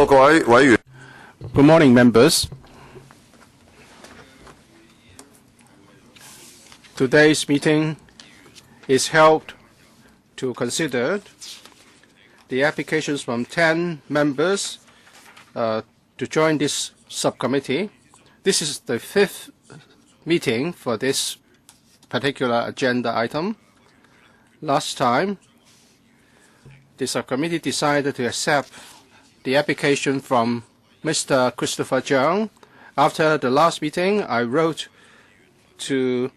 Good morning, members. Today's meeting is held to consider the applications from 10 members to join this subcommittee. This is the 5th meeting for this particular agenda item. Last time, the subcommittee decided to accept the application from Mr. Christopher Cheung. After the last meeting, I wrote to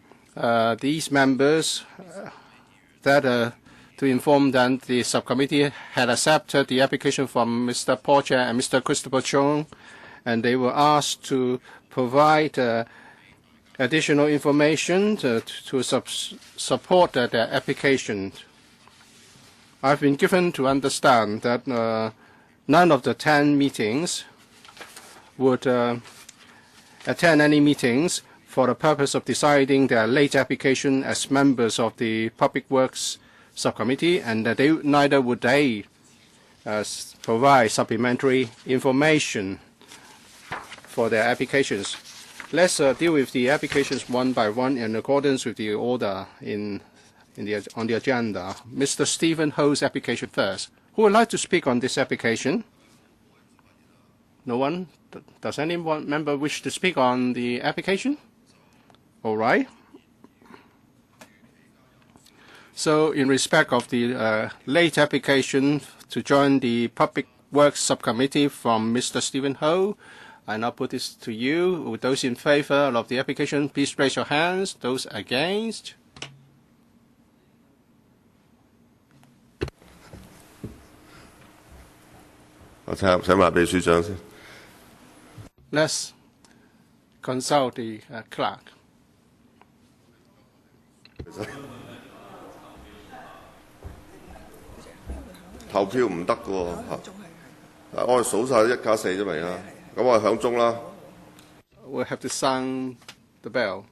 these members to inform that the subcommittee had accepted the application from Mr. Paul Chia and Mr. Christopher Cheung, and they were asked to provide additional information to support their application. I've been given to understand that none of the 10 meetings would attend any meetings for the purpose of deciding their late application as members of the Public Works Subcommittee, and that neither would they provide supplementary information for their applications. Let's deal with the applications one by one in accordance with the order on the agenda. Mr. Stephen Ho's application first. Who would like to speak on this application? No one? Does any member wish to speak on the application? All right. So in respect of the late application to join the Public Works Subcommittee from Mr. Stephen Ho, I now put this to you. With those in favor of the application, please raise your hands. Those against? Let's consult the clerk. 投票唔得嘅喎，我哋數晒1加4啫咪啊，咁我響鐘啦。We'll have to sound the bell.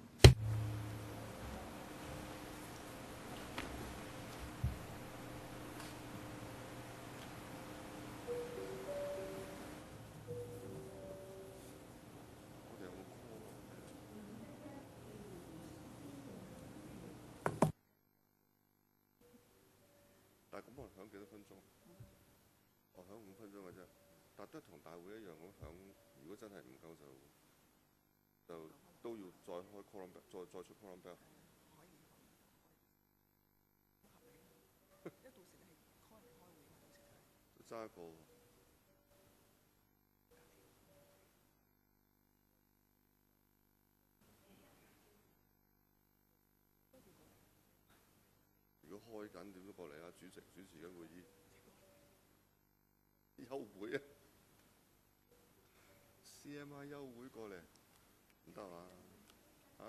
但係咁我響幾多分鐘？我響5分鐘嘅啫，但都同大會一樣咁響。如果真係唔夠就都要再開 quorum bell， 再出 quorum bell。揸一個。如果開緊點都過嚟啊！主持緊會議，休會啊 ！CMI 休會過嚟，唔得啊！嚇？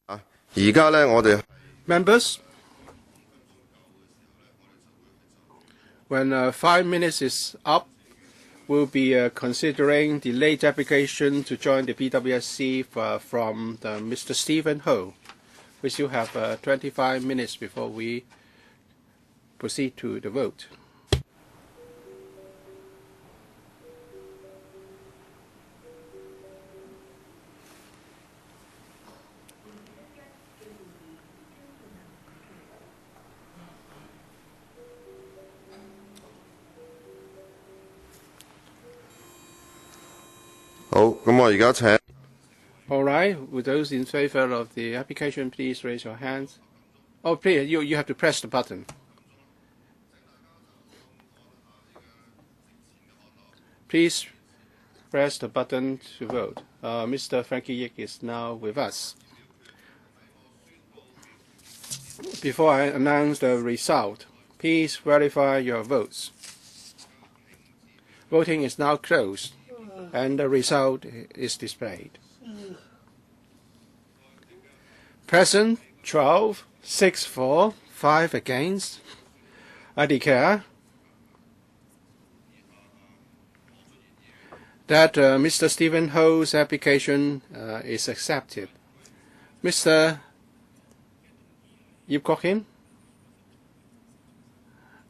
而家呢，我哋 Members, when 5 minutes is up, we'll be considering the late application to join the PWSC from Mr. Steven Ho. We still have 25 minutes before we proceed to the vote. All right. With those in favor of the application, please raise your hands. Oh, please, you have to press the button. Please press the button to vote. Mr. Frankie Yik is now with us. Before I announce the result, please verify your votes. Voting is now closed, and the result is displayed. Present 12, 6 for, 5 against. I declare that Mr. Steven Ho's application is accepted. Mr. Kwok-kin,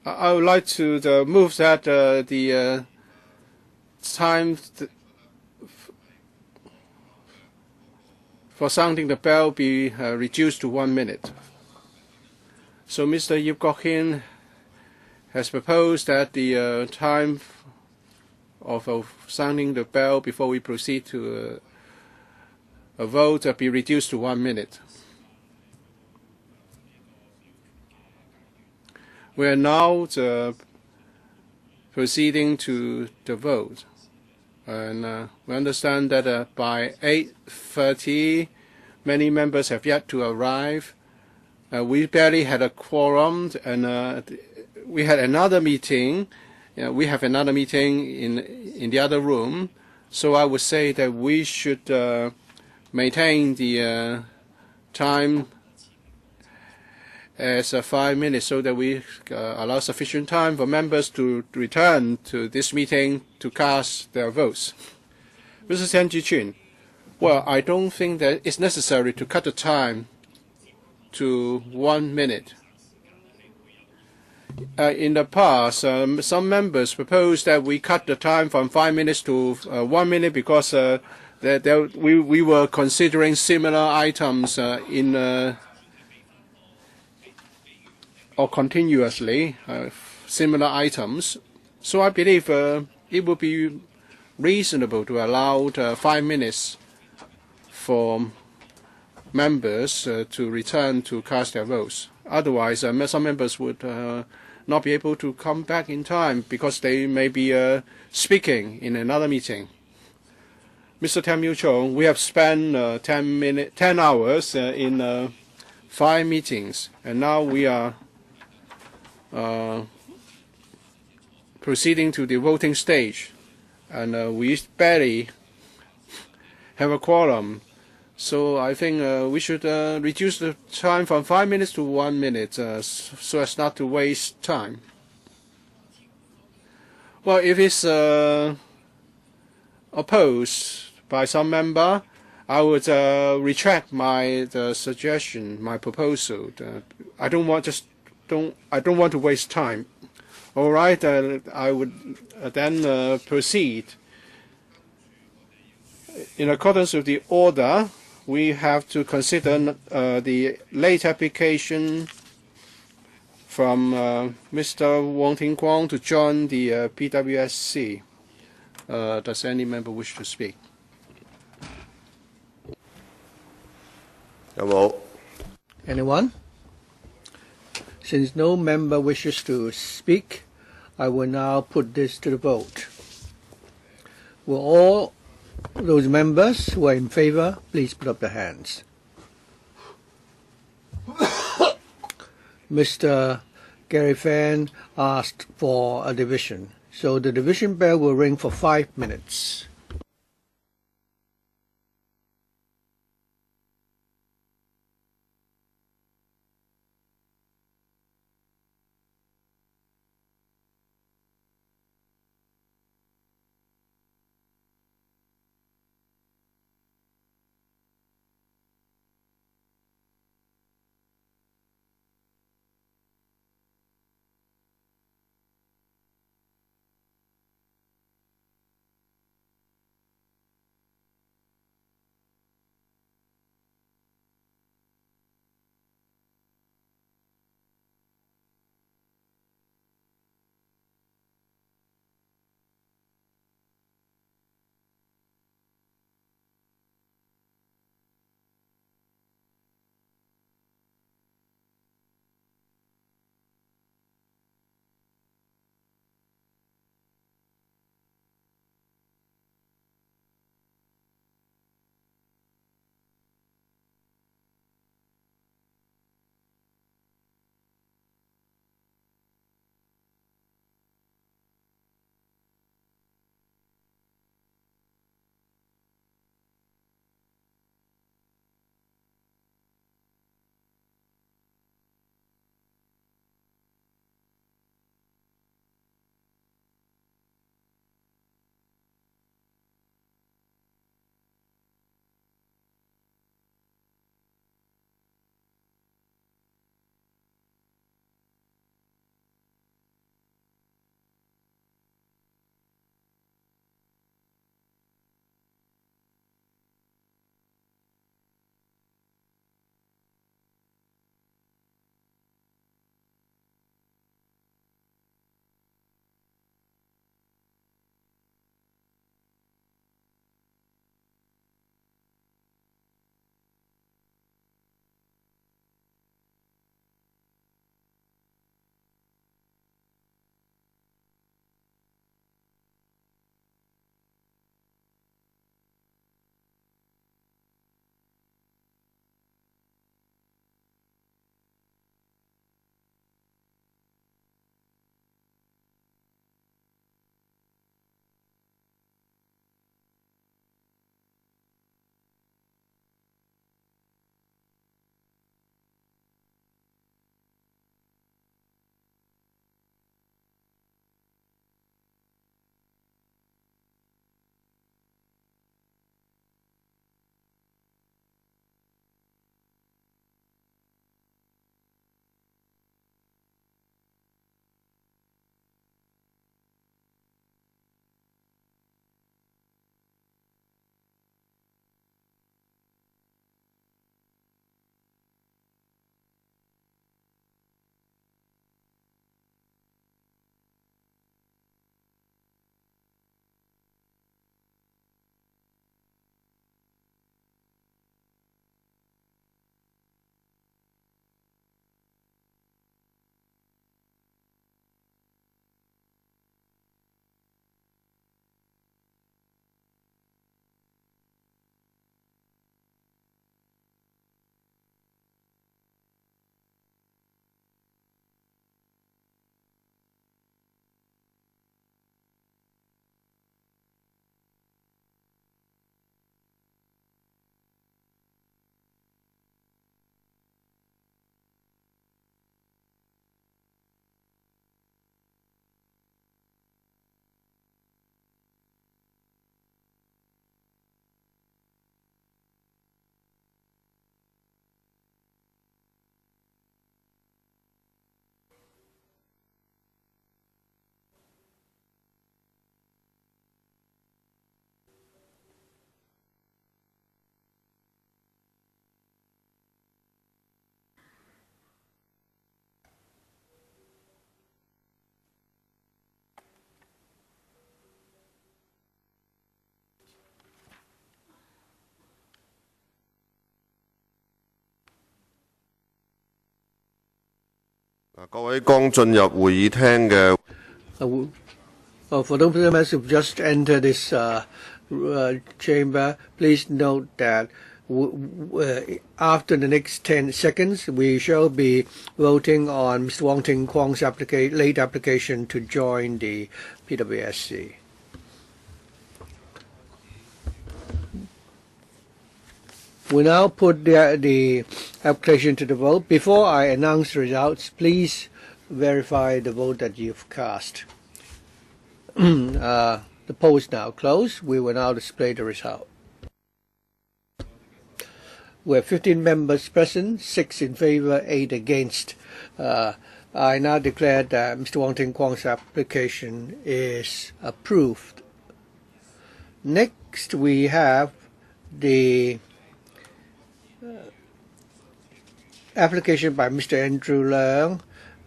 I would like to move that the time for sounding the bell be reduced to 1 minute. So Mr. Kwok-kin has proposed that the time of sounding the bell before we proceed to a vote be reduced to 1 minute. We are now proceeding to the vote. And we understand that by 8:30, many members have yet to arrive. We barely had a quorum, and we had another meeting. We have another meeting in the other room. So I would say that we should maintain the time as 5 minutes so that we allow sufficient time for members to return to this meeting to cast their votes. Mr. Tang Ka-piu, well, I don't think that it's necessary to cut the time to 1 minute. In the past, some members proposed that we cut the time from 5 minutes to 1 minute because we were considering similar items or continuously similar items. So I believe it would be reasonable to allow 5 minutes for members to return to cast their votes. Otherwise, some members would not be able to come back in time because they may be speaking in another meeting. Mr. Tam Yu-chong, we have spent 10 hours in 5 meetings, and now we are proceeding to the voting stage, and we barely have a quorum. So I think we should reduce the time from 5 minutes to 1 minute so as not to waste time. Well, if it's opposed by some member, I would retract my suggestion, my proposal. I don't want to waste time. All right, I would then proceed. In accordance with the order, we have to consider the late application from Mr. Wong Ting-kwong to join the PWSC. Does any member wish to speak? Anyone? Since no member wishes to speak, I will now put this to the vote. Will all those members who are in favor please put up their hands? Mr. Gary Fan asked for a division, so the division bell will ring for 5 minutes. 各位剛進入會議廳嘅 For those members who've just entered this chamber, please note that after the next 10 seconds, we shall be voting on Mr. Wong Ting-kwong's late application to join the PWSC. We now put the application to the vote. Before I announce the results, please verify the vote that you've cast. The poll is now closed. We will now display the result. We have 15 members present, 6 in favor, 8 against. I now declare that Mr. Wong Ting-kwong's application is approved. Next, we have the application by Mr. Andrew Leung,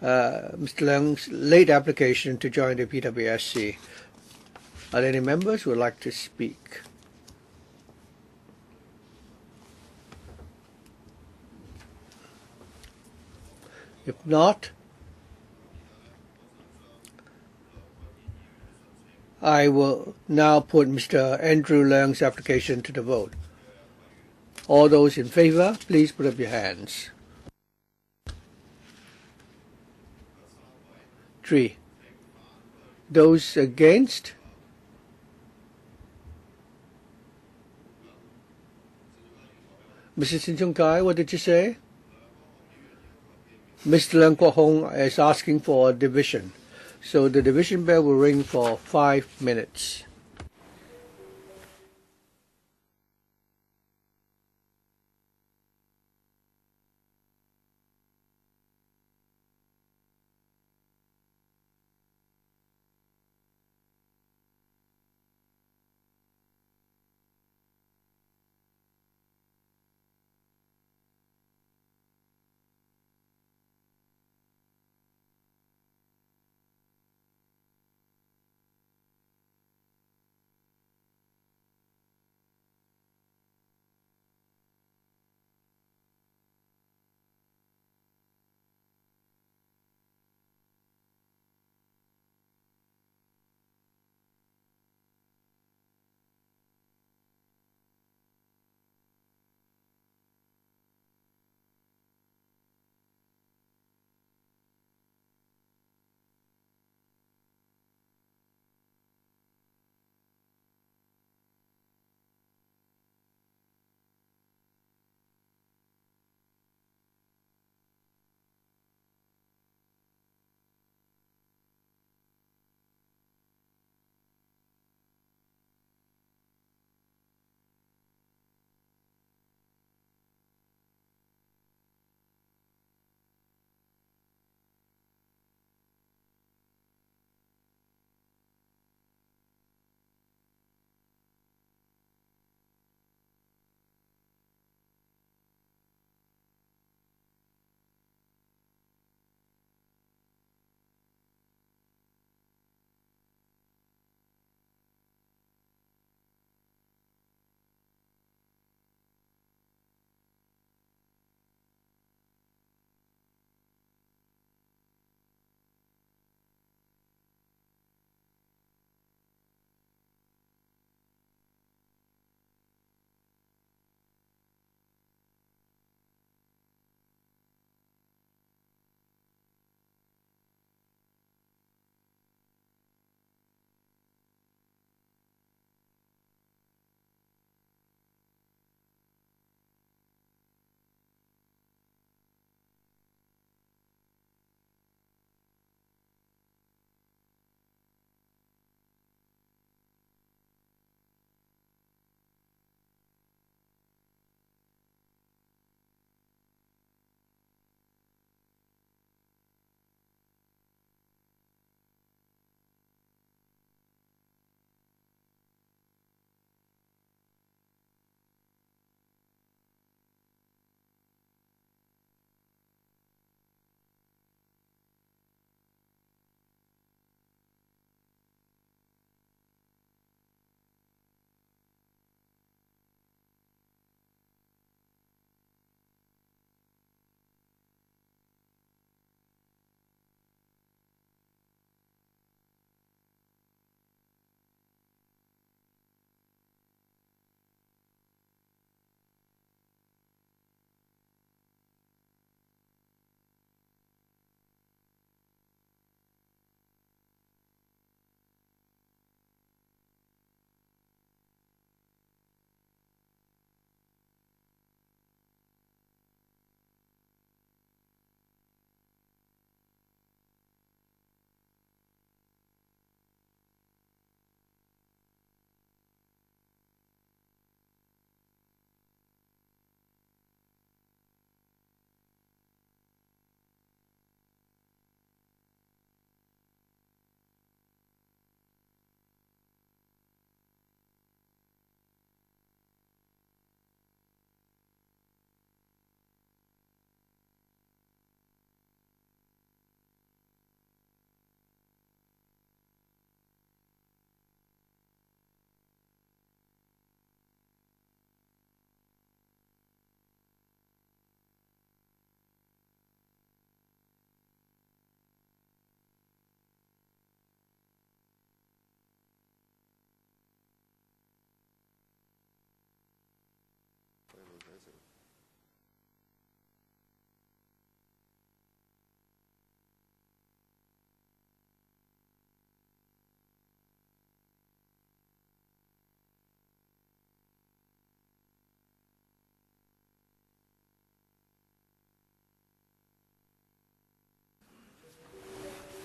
Mr. Leung's late application to join the PWSC. Are there any members who would like to speak? If not, I will now put Mr. Andrew Leung's application to the vote. All those in favor, please put up your hands. 3. Those against? Mrs. Sin Chung Kai, what did you say? Mr. Leung Kwok-hong is asking for a division. So the division bell will ring for 5 minutes.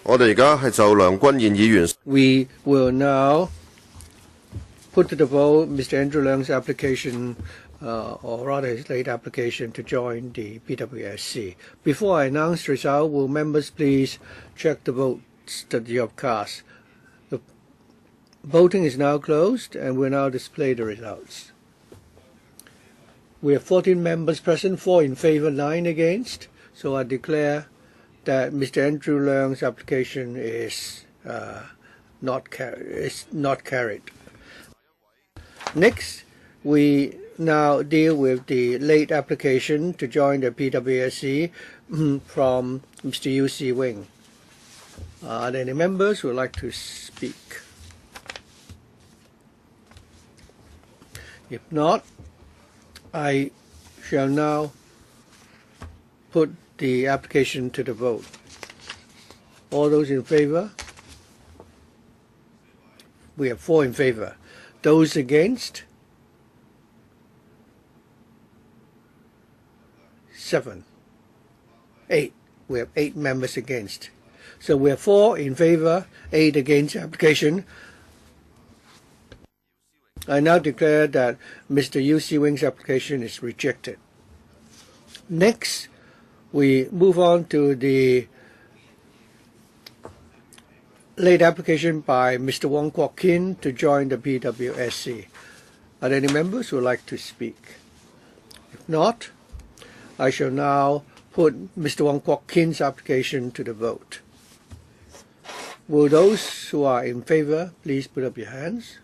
我哋而家係就梁君彥議員。We will now put to the vote Mr. Andrew Leung's application, or rather his late application to join the PWSC. Before I announce the result, will members please check the votes that you have cast? The voting is now closed and we'll now display the results. We have 14 members present, 4 in favor, 9 against. So I declare that Mr. Andrew Leung's application is not carried. Next, we now deal with the late application to join the PWSC from Mr. YIU Si-wing. Are there any members who would like to speak? If not, I shall now put the application to the vote. All those in favor? We have 4 in favor. Those against? 7. 8. We have 8 members against. So we have 4 in favor, 8 against the application. I now declare that Mr. YIU Si-wing's application is rejected. Next, we move on to the late application by Mr. Wong Kwok-kin to join the PWSC. Are there any members who would like to speak? If not, I shall now put Mr. Wong Kwok-kin's application to the vote. Will those who are in favor please put up your hands?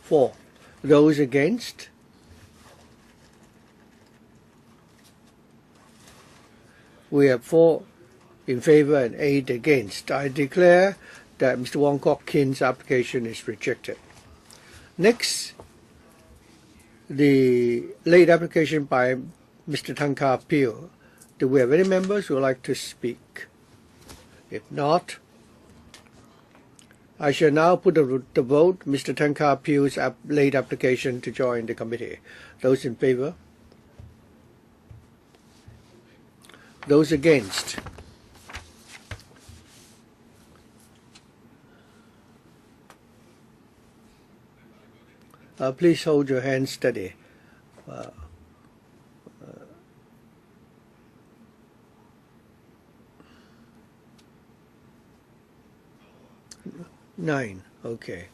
4. Those against? We have 4 in favor and 8 against. I declare that Mr. Wong Kwok-kin's application is rejected. Next, the late application by Mr. Tang Ka-piu. Do we have any members who would like to speak? If not, I shall now put to the vote Mr. Tang Ka-piu's late application to join the committee. Those in favor? Those against? Please hold your hands steady. 9. Okay.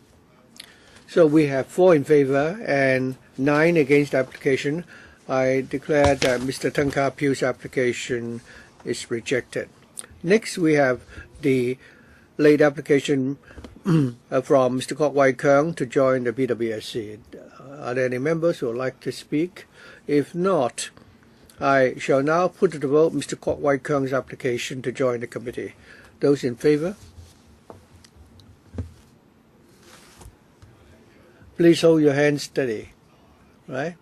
So we have 4 in favor and 9 against the application. I declare that Mr. Tang Ka-piu's application is rejected. Next, we have the late application from Mr. KWOK Wai-keung to join the PWSC. Are there any members who would like to speak? If not, I shall now put to the vote Mr. KWOK Wai-keung's application to join the committee. Those in favor? Please hold your hands steady. Right?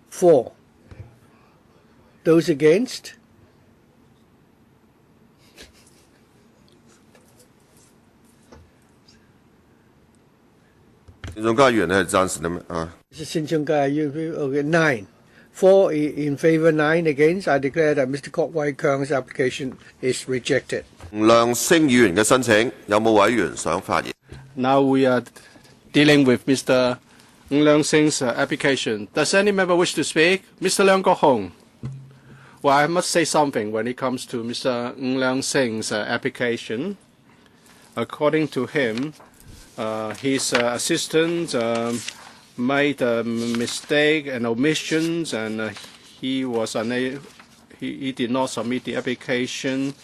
4. Those against? Okay, 9. 4 in favor, 9 against. I declare that Mr. KWOK Wai-keung's application is rejected. Now we are dealing with Mr. NG Leung-sing's application. Does any member wish to speak? Mr. Leung Kok-hong. Well, I must say something when it comes to Mr. NG Leung-sing's application. According to him, his assistant made a mistake and omissions, and he was unable. He did not submit the application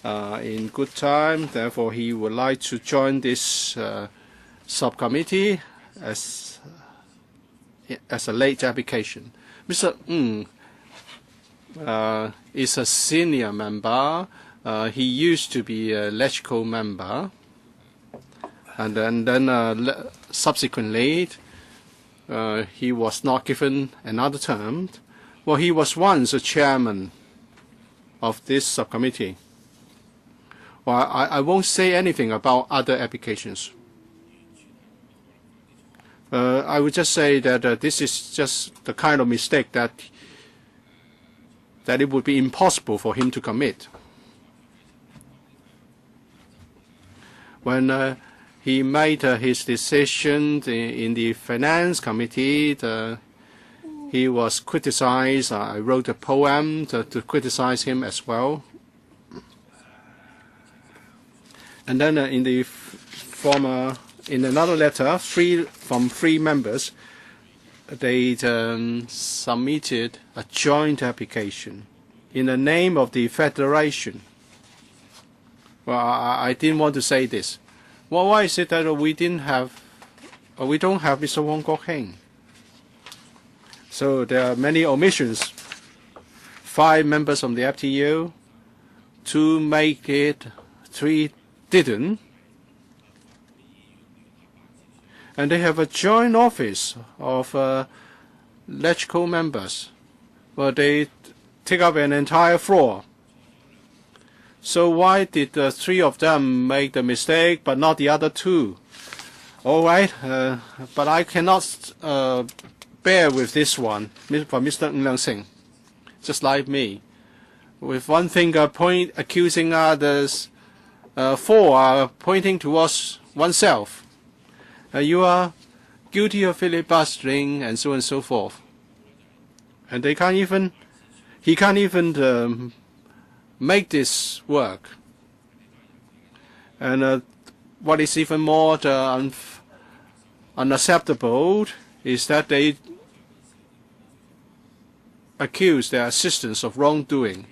in good time. Therefore, he would like to join this subcommittee as a late application. Mr. Ng is a senior member. He used to be a LegCo member, and then subsequently he was not given another term. Well, he was once a chairman of this subcommittee. Well, I won't say anything about other applications. I would just say that this is just the kind of mistake that that it would be impossible for him to commit. When he made his decision in the Finance Committee, he was criticized. I wrote a poem to criticize him as well. And then in another letter, from three members, they submitted a joint application in the name of the Federation. Well, I didn't want to say this. Well, why is it that we don't have Mr. Wong Kwok-kin? So there are many omissions. 5 members from the FTU, 2 make it, 3 didn't. And they have a joint office of electrical members. Well, they take up an entire floor. So why did 3 of them make the mistake, but not the other 2? All right, but I cannot bear with this one for Mr. NG Leung-sing, just like me. With one finger accusing others, 4 are pointing towards oneself. You are guilty of filibustering and so on and so forth. And he can't even make this work. And what is even more unacceptable is that they accuse their assistants of wrongdoing.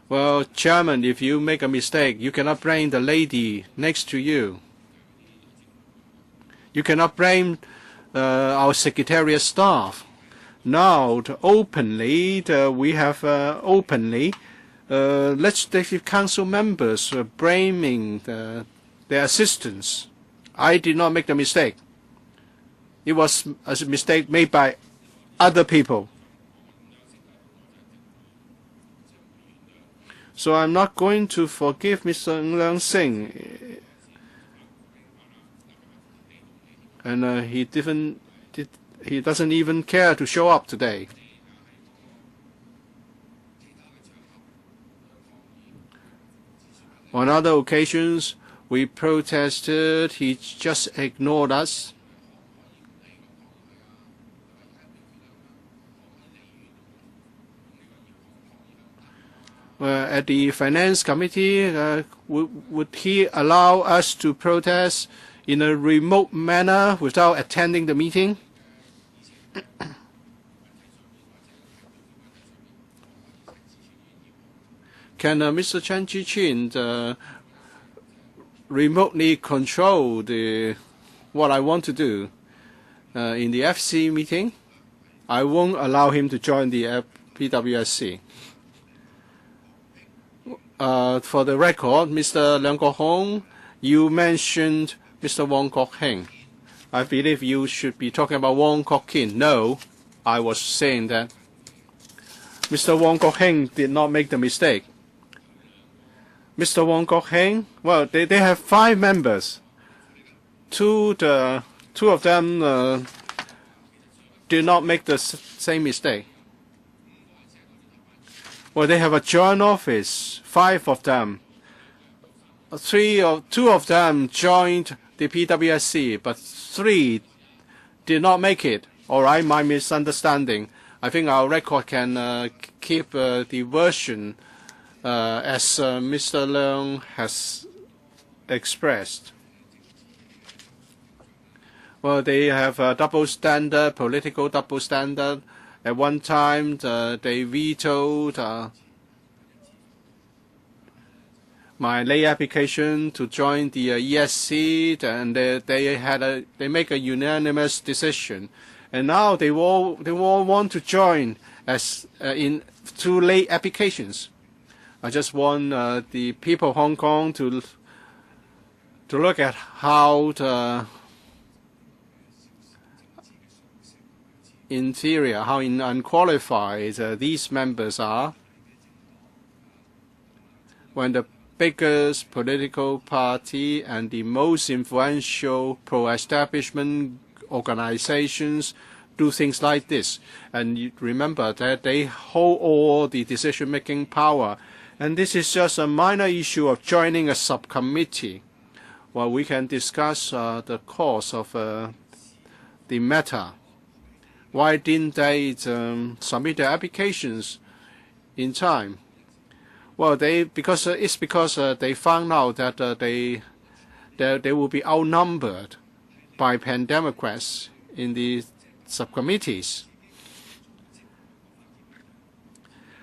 Well, Chairman, if you make a mistake, you cannot blame the lady next to you. You cannot blame our Secretariat staff. Now, openly, we have Legislative Council members blaming their assistants. I did not make the mistake. It was a mistake made by other people. So I'm not going to forgive Mr. NG Leung-sing. And he doesn't even care to show up today. On other occasions, we protested. He just ignored us. At the Finance Committee, would he allow us to protest in a remote manner without attending the meeting? Can Mr. Chan Chi-chin remotely control what I want to do in the FC meeting? I won't allow him to join the PWSC. For the record, Mr. Leung Kwok-hong, you mentioned Mr. Wong Kwok-kin. I believe you should be talking about Wong Kwok-kin. No, I was saying that Mr. Wong Kwok-kin did not make the mistake. Mr. Wong Kwok-kin, well, they have 5 members. Two of them did not make the same mistake. Well, they have a joint office, 5 of them. 2 of them joined the PWSC, but 3 did not make it. All right, my misunderstanding. I think our record can keep the version as Mr. Leung has expressed. Well, they have a double standard, political double standard. At one time, they vetoed my lay application to join the ESC, and they make a unanimous decision. And now they all want to join as in 2 lay applications. I just want the people of Hong Kong to look at how the inferior, how unqualified these members are. When the biggest political party and the most influential pro-establishment organizations do things like this. And you remember that they hold all the decision-making power. And this is just a minor issue of joining a subcommittee. Well, we can discuss the cause of the matter. Why didn't they submit their applications in time? Well, because they found out that they will be outnumbered by pan-Democrats in the subcommittees.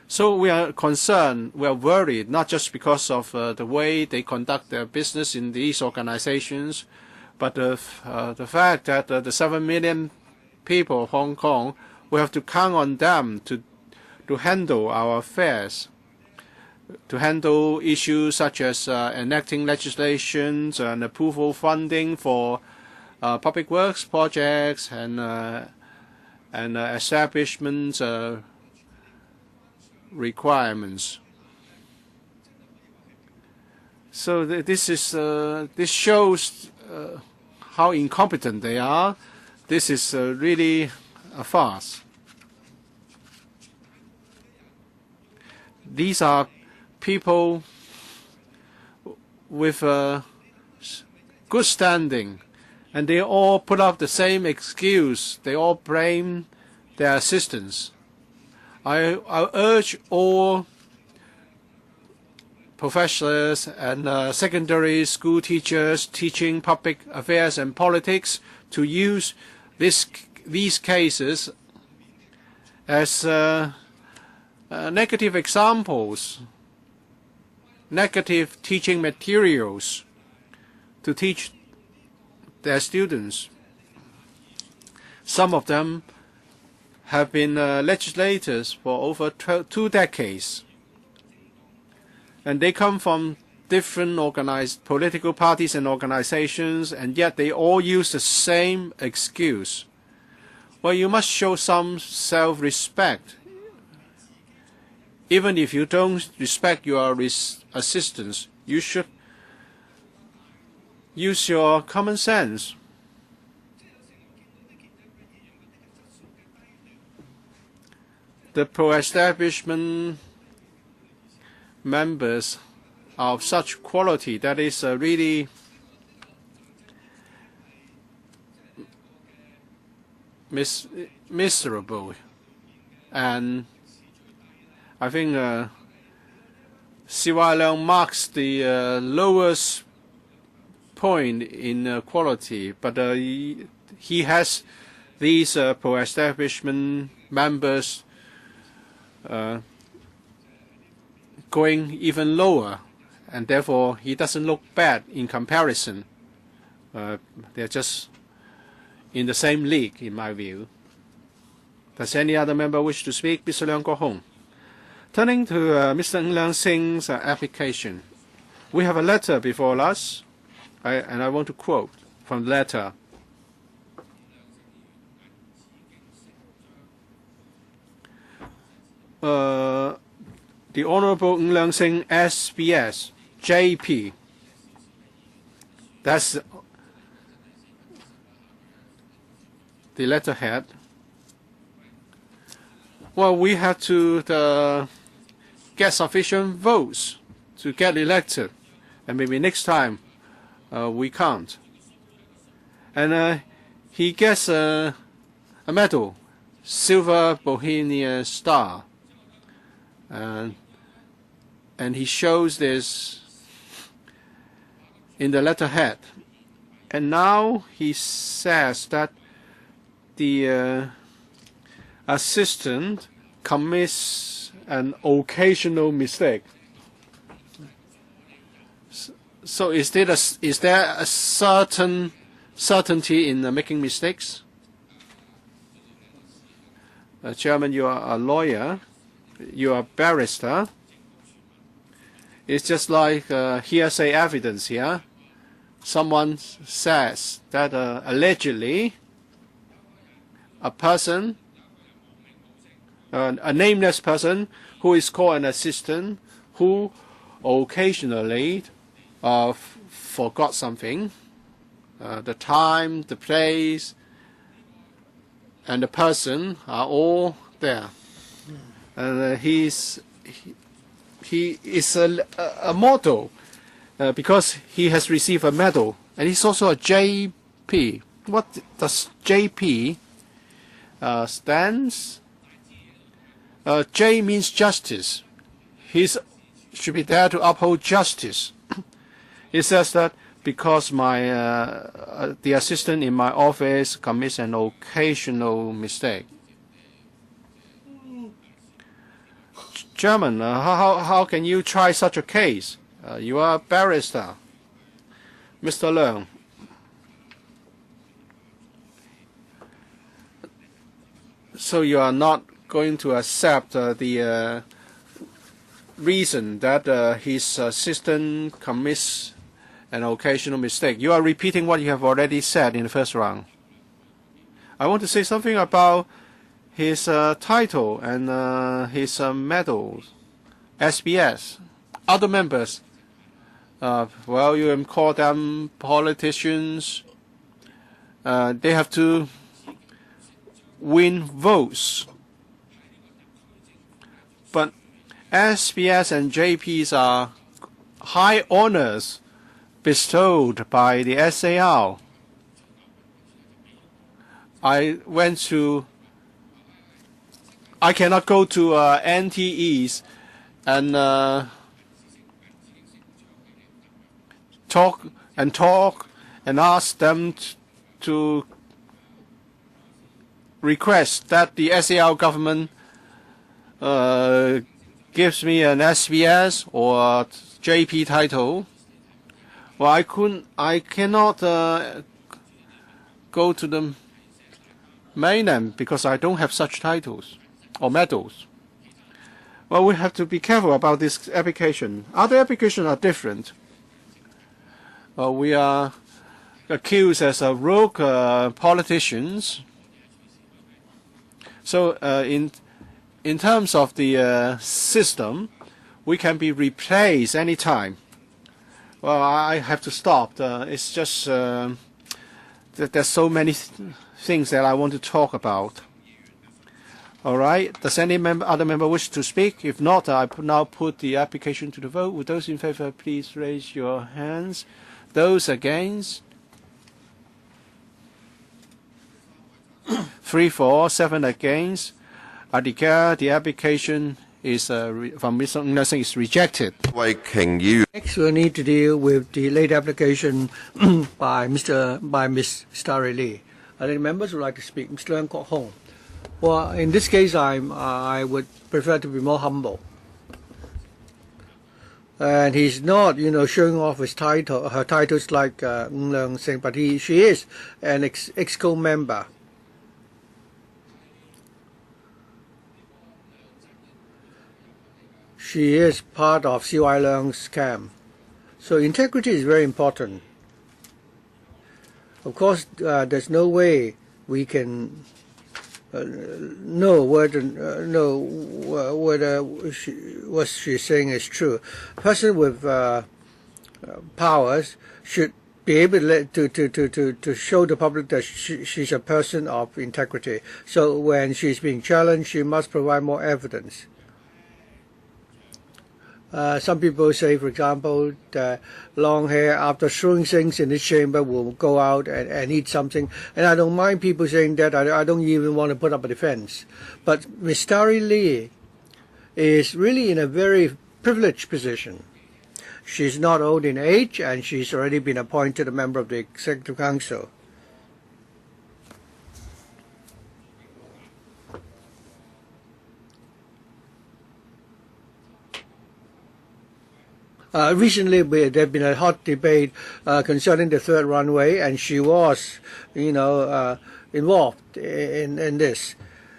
So we are concerned, we are worried, not just because of the way they conduct their business in these organizations, but the fact that the 7 million people of Hong Kong, we have to count on them to handle our affairs, to handle issues such as enacting legislations and approval funding for public works projects and establishment requirements. So this shows how incompetent they are. This is really a farce. These are people with good standing, and they all put up the same excuse. They all blame their assistants. I urge all professors and secondary school teachers teaching public affairs and politics to use these cases as negative examples, negative teaching materials to teach their students. Some of them have been legislators for over 2 decades, and they come from different organized political parties and organizations, and yet they all use the same excuse. Well, you must show some self-respect. Even if you don't respect your assistants, you should use your common sense. The pro-establishment members are of such quality that is really miserable. And I think C.Y. Leung marks the lowest point in quality, but he has these pro-establishment members going even lower, and therefore he doesn't look bad in comparison. They're just in the same league, in my view. Does any other member wish to speak? Mr. Leung Kwok-kin. Turning to Mr. NG Leung-sing's application, we have a letter before us, and I want to quote from the letter. The Honorable NG Leung-sing SBS JP. That's the letterhead. Well, we have to get sufficient votes to get elected, and maybe next time we can't. And he gets a medal, Silver Bohemian Star, and he shows this in the letterhead. And now he says that the assistant commits an occasional mistake. So is there a certain certainty in making mistakes? Chairman, you are a lawyer, you are a barrister. It's just like hearsay evidence here. Someone says that allegedly a person, a nameless person who is called an assistant, who occasionally forgot something, the time, the place, and the person are all there. And he is a model because he has received a medal, and he's also a JP. What does JP stands? J means justice. He should be there to uphold justice. He says that because my the assistant in my office commits an occasional mistake. Chairman, how can you try such a case? You are a barrister. Mr. Leung. So you are not going to accept the reason that his assistant commits an occasional mistake. You are repeating what you have already said in the first round. I want to say something about his title and his medals, SBS. Other members, well, you can call them politicians. They have to win votes. But SBS and JPs are high honors bestowed by the SAR. I cannot go to NTEs and talk and ask them to request that the SAR government gives me an SBS or JP title. Well, I cannot go to the mainland because I don't have such titles or medals. Well, we have to be careful about this application. Other applications are different. We are accused as rogue politicians. So in terms of the system, we can be replaced anytime. Well, I have to stop. It's just that there's so many things that I want to talk about. All right. Does any other member wish to speak? If not, I now put the application to the vote. Would those in favor please raise your hands? Those against? 3 for, 7 against. I declare the application is from Ms. Hon Leung-sing is rejected. Wai-king, Next, we'll need to deal with the late application by Miss Starry Lee. Are there members who would like to speak? Mr. Leung Kwok-kin. Well, in this case, I would prefer to be more humble. And he's not, showing off his her titles like Hon Leung-sing, but she is an EXCO member. She is part of C.Y. Leung's camp. So integrity is very important. Of course, there's no way we can know whether what she's saying is true. A person with powers should be able to show the public that she's a person of integrity. So when she's being challenged, she must provide more evidence. Some people say, for example, that long hair after throwing things in this chamber will go out and eat something. And I don't mind people saying that. I don't even want to put up a defense. But Ms. Starry Lee is really in a very privileged position. She's not old in age, and she's already been appointed a member of the Executive Council. Recently, there has been a hot debate concerning the third runway, and she was, involved in this.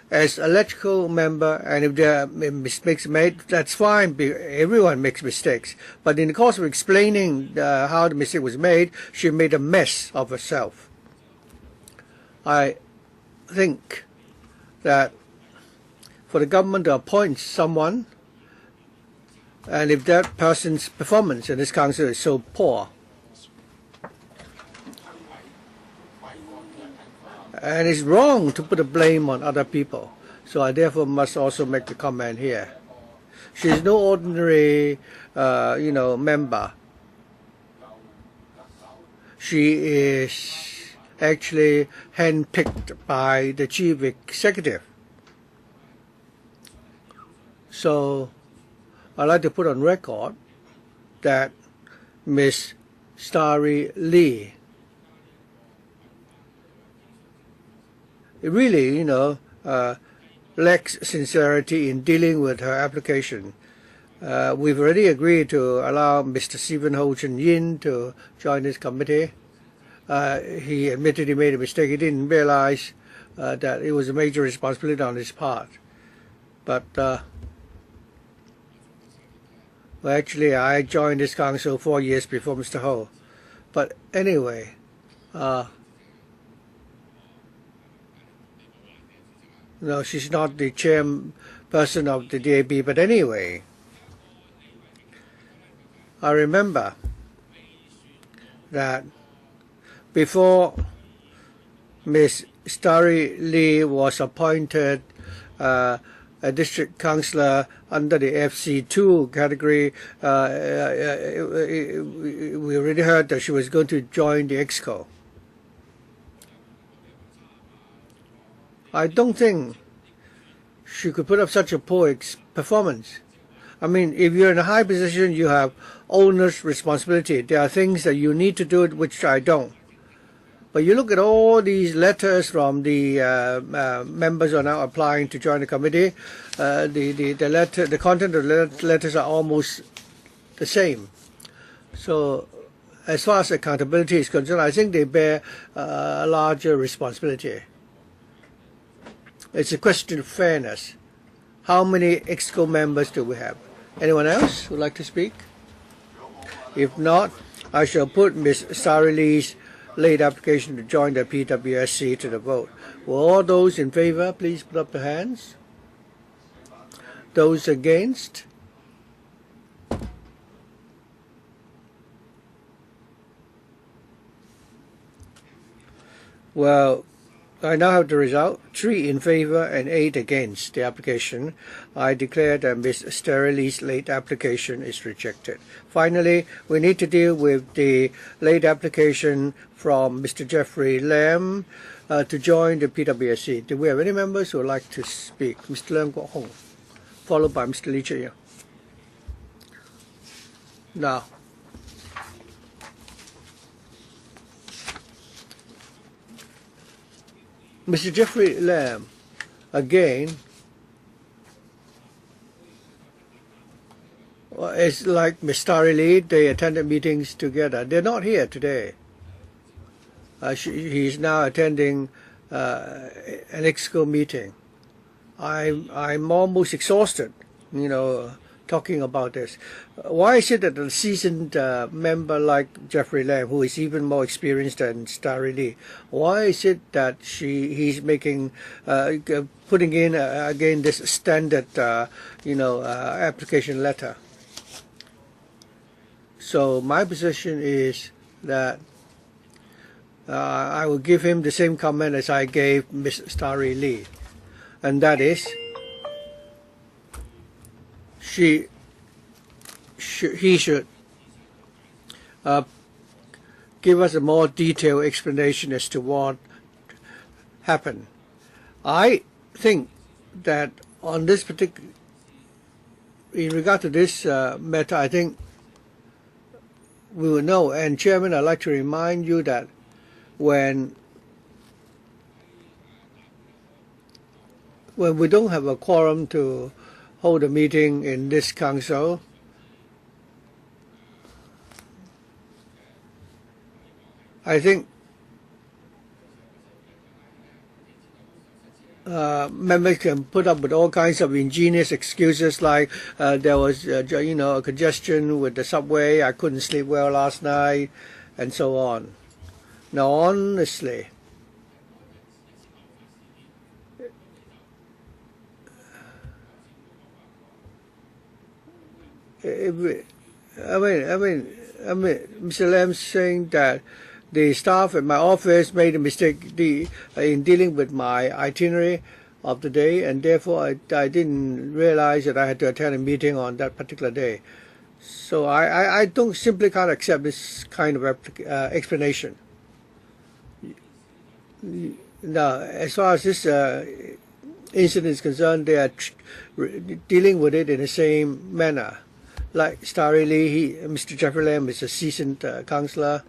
As a electrical member, and if there are mistakes made, that's fine. Everyone makes mistakes. But in the course of explaining how the mistake was made, she made a mess of herself. I think that for the government to appoint someone, and if that person's performance in this council is so poor, And it's wrong to put the blame on other people. So I therefore must also make the comment here. She's no ordinary, member. She is actually handpicked by the chief executive. So I'd like to put on record that Miss Starry Lee really, lacks sincerity in dealing with her application. We've already agreed to allow Mr. Steven HO Chun-yin to join this committee. He admitted he made a mistake. He didn't realize that it was a major responsibility on his part. But well, actually, I joined this council 4 years before Mr. Ho. But anyway, no, she's not the chairperson of the DAB. But anyway, I remember that before Miss Starry Lee was appointed a district councillor under the FC2 category, we already heard that she was going to join the EXCO. I don't think she could put up such a poor performance. I mean, if you're in a high position, you have owner's responsibility. There are things that you need to do which I don't. But you look at all these letters from the members who are now applying to join the committee. The content of the letters are almost the same. So, as far as accountability is concerned, I think they bear a larger responsibility. It's a question of fairness. How many EXCO members do we have? Anyone else who would like to speak? If not, I shall put Ms. Starry Lee's late application to join the PWSC to the vote. Will all those in favor please put up their hands? Those against? Well, I now have the result, 3 in favor and 8 against the application. I declare that Ms. Starry Lee's late application is rejected. Finally, we need to deal with the late application from Mr. Jeffrey LAM to join the PWSC. Do we have any members who would like to speak? Mr. Leung Kwok-kin, followed by Mr. Lee Chih-yong. Now, Mr. Jeffrey Lam, again, it's like Ms. Starry Lee, they attended meetings together. They're not here today. He's now attending an EXCO meeting. I'm almost exhausted, talking about this. Why is it that a seasoned member like Jeffrey Lam, who is even more experienced than Starry Lee, why is it that he's making putting in again this standard application letter? So my position is that I will give him the same comment as I gave Ms. Starry Lee, and that is he should give us a more detailed explanation as to what happened. I think that on this particular, in regard to this matter, I think we will know. And Chairman, I'd like to remind you that when we don't have a quorum to hold a meeting in this council, I think members can put up with all kinds of ingenious excuses, like there was a congestion with the subway, I couldn't sleep well last night, and so on. Now, honestly, I mean, Mr. Lam saying that the staff at my office made a mistake in dealing with my itinerary of the day, and therefore I didn't realize that I had to attend a meeting on that particular day. So I don't simply can't accept this kind of explanation. Now, as far as this incident is concerned, they are dealing with it in the same manner. Like Starry Lee, Mr. Jeffrey Lam is a seasoned councillor,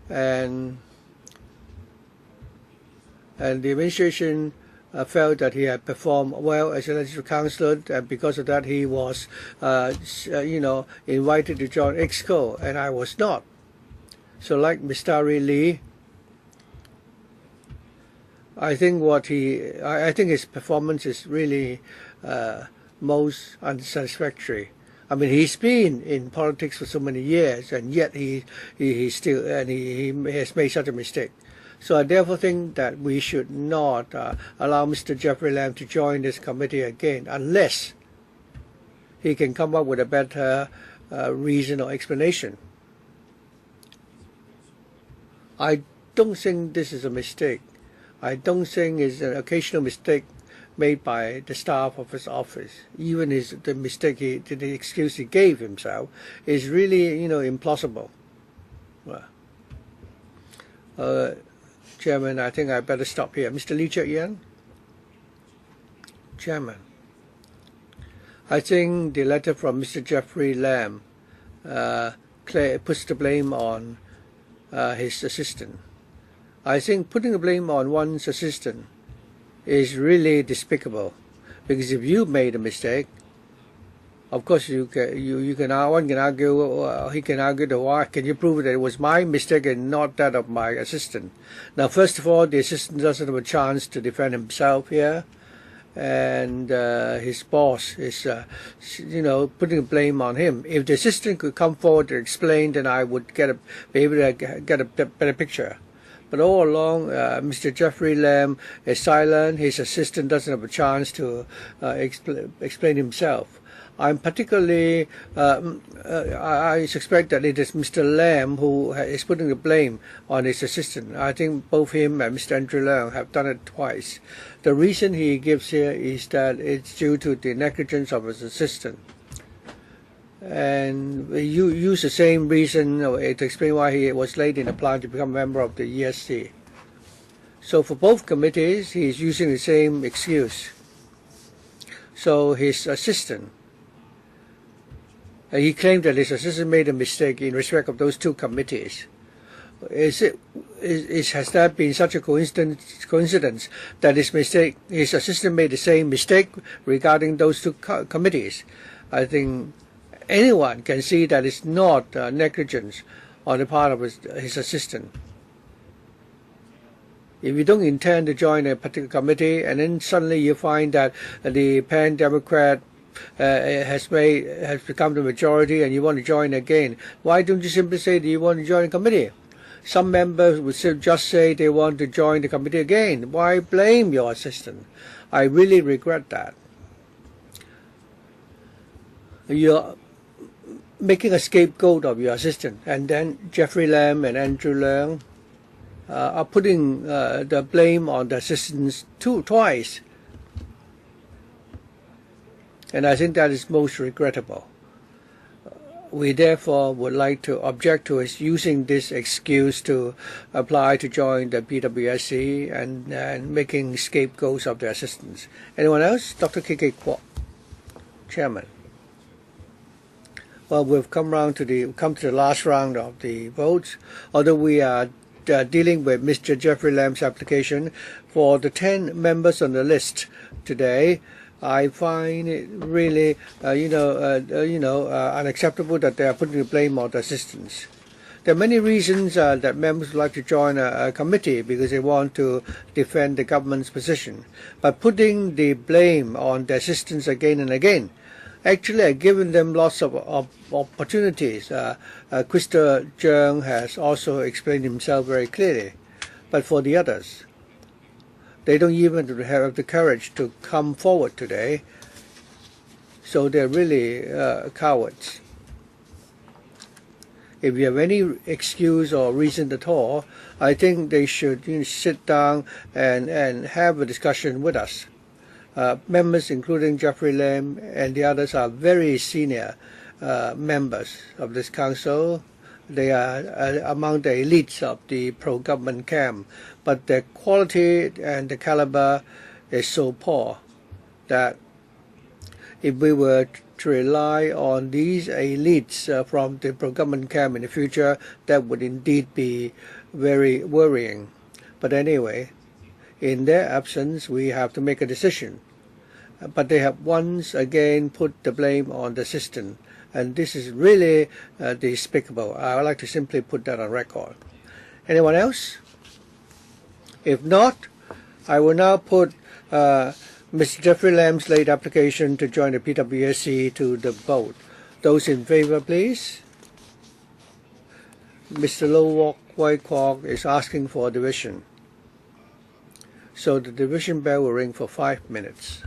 and the administration felt that he had performed well as a legislative councillor, and because of that he was, invited to join EXCO, and I was not. So, like Mr. Starry Lee, I think his performance is really most unsatisfactory. I mean, he's been in politics for so many years, and yet he still he has made such a mistake. So I therefore think that we should not allow Mr. Jeffrey Lam to join this committee again unless he can come up with a better reason or explanation. I don't think this is a mistake. I don't think it's an occasional mistake made by the staff of his office. Even the mistake the excuse he gave himself is really, implausible. Chairman, I think I better stop here. Mr. Lee Cheuk-yen? Chairman, I think the letter from Mr. Jeffrey Lam puts the blame on his assistant. I think putting the blame on one's assistant is really despicable, because if you made a mistake, of course one can argue, he can argue that why can you prove that it was my mistake and not that of my assistant. Now, first of all, the assistant doesn't have a chance to defend himself here, and his boss is putting the blame on him. If the assistant could come forward to explain, then I would be able to get a better picture. But all along, Mr. Jeffrey Lam is silent. His assistant doesn't have a chance to explain himself. I'm particularly, I suspect that it is Mr. Lam who is putting the blame on his assistant. I think both him and Mr. Andrew Leung have done it twice. The reason he gives here is that it's due to the negligence of his assistant. And you use the same reason to explain why he was late in applying to become a member of the ESC. So for both committees, he's using the same excuse. So his assistant, he claimed that his assistant made a mistake in respect of those two committees. Has that been such a coincidence that his assistant made the same mistake regarding those two committees? I think anyone can see that it's not negligence on the part of his assistant. If you don't intend to join a particular committee, and then suddenly you find that the Pan-Democrat has become the majority and you want to join again, why don't you simply say that you want to join a committee? Some members would just say they want to join the committee again. Why blame your assistant? I really regret that. You're making a scapegoat of your assistant, and then Jeffrey Lam and Andrew Leung are putting the blame on the assistants twice. And I think that is most regrettable. We therefore would like to object to his using this excuse to apply to join the PWSC and making scapegoats of the assistants. Anyone else? Dr. K.K. Kwok, Chairman. Well, we've come to the last round of the votes. Although we are dealing with Mr. Jeffrey Lam's application for the 10 members on the list today, I find it really, unacceptable that they are putting the blame on the assistants. There are many reasons that members would like to join a committee because they want to defend the government's position. But putting the blame on the assistants again and again, actually I've given them lots of opportunities. Krista Jung has also explained himself very clearly. But for the others, they don't even have the courage to come forward today, so they're really cowards. if you have any excuse or reason at all, I think they should sit down and have a discussion with us. Members, including Jeffrey Lam and the others, are very senior members of this council. They are among the elites of the pro-government camp, but their quality and the caliber is so poor that if we were to rely on these elites from the pro-government camp in the future, that would indeed be very worrying. But anyway, in their absence, we have to make a decision. But they have once again put the blame on the system, and this is really despicable. I would like to simply put that on record. Anyone else? If not, I will now put Mr. Jeffrey Lam's late application to join the PWSC to the vote. Those in favor, please. Mr. Lo Wai-kwok is asking for a division. So the division bell will ring for 5 minutes.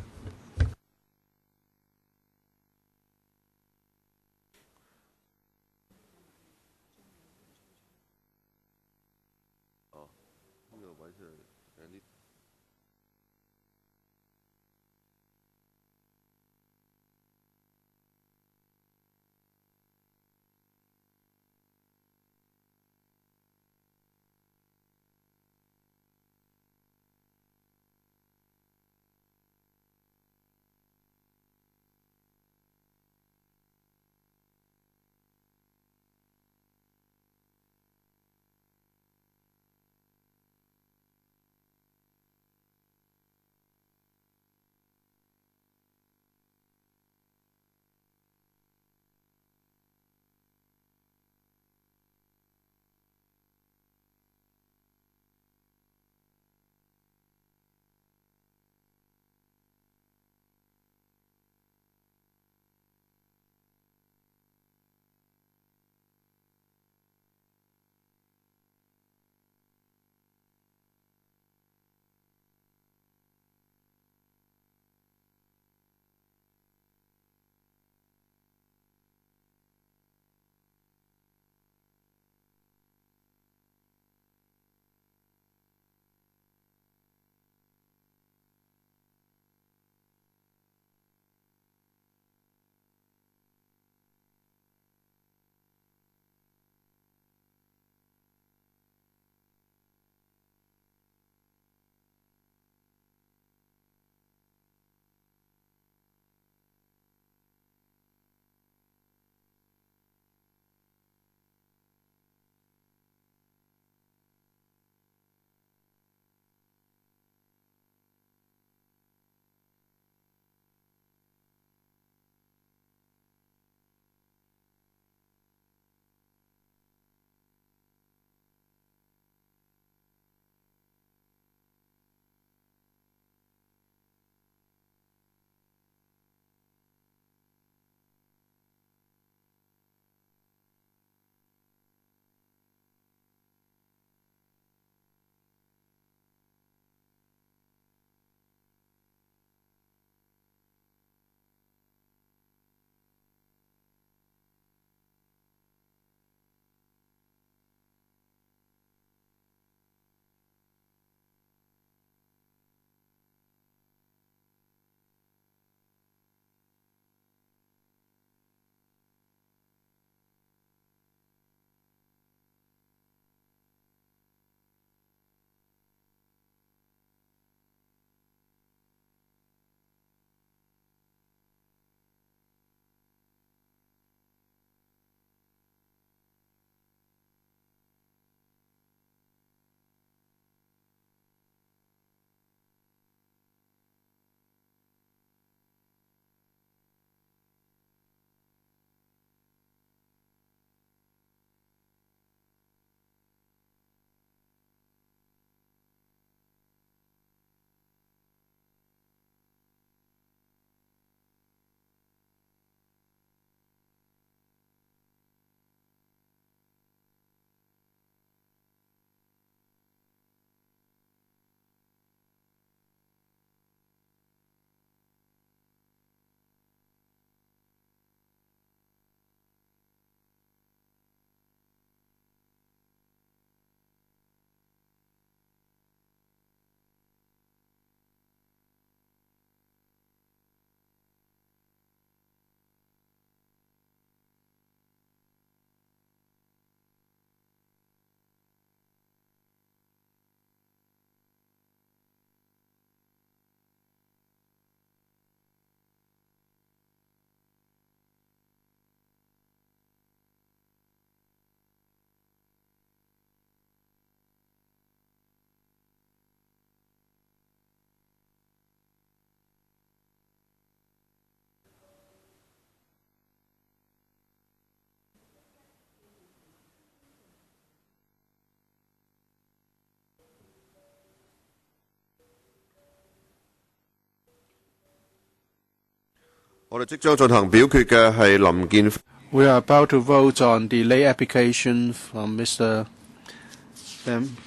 我哋即將進行表決嘅係林健。We are about to vote on the late application from Mr.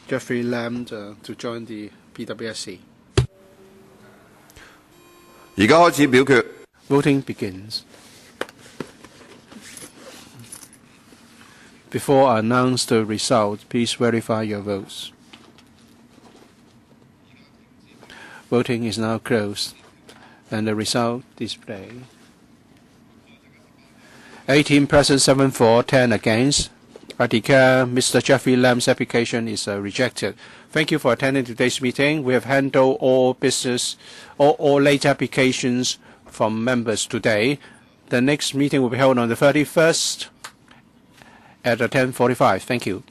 Jeffrey LAM to join the PWSC. 而家開始表決。Voting begins. Before I announce the result, please verify your votes. Voting is now closed, and the result displayed. 18 present, 7 for, 10 against. I declare Mr. Jeffrey Lam's application is rejected. Thank you for attending today's meeting. We have handled all business, all late applications from members today. The next meeting will be held on the 31st at 10:45. Thank you.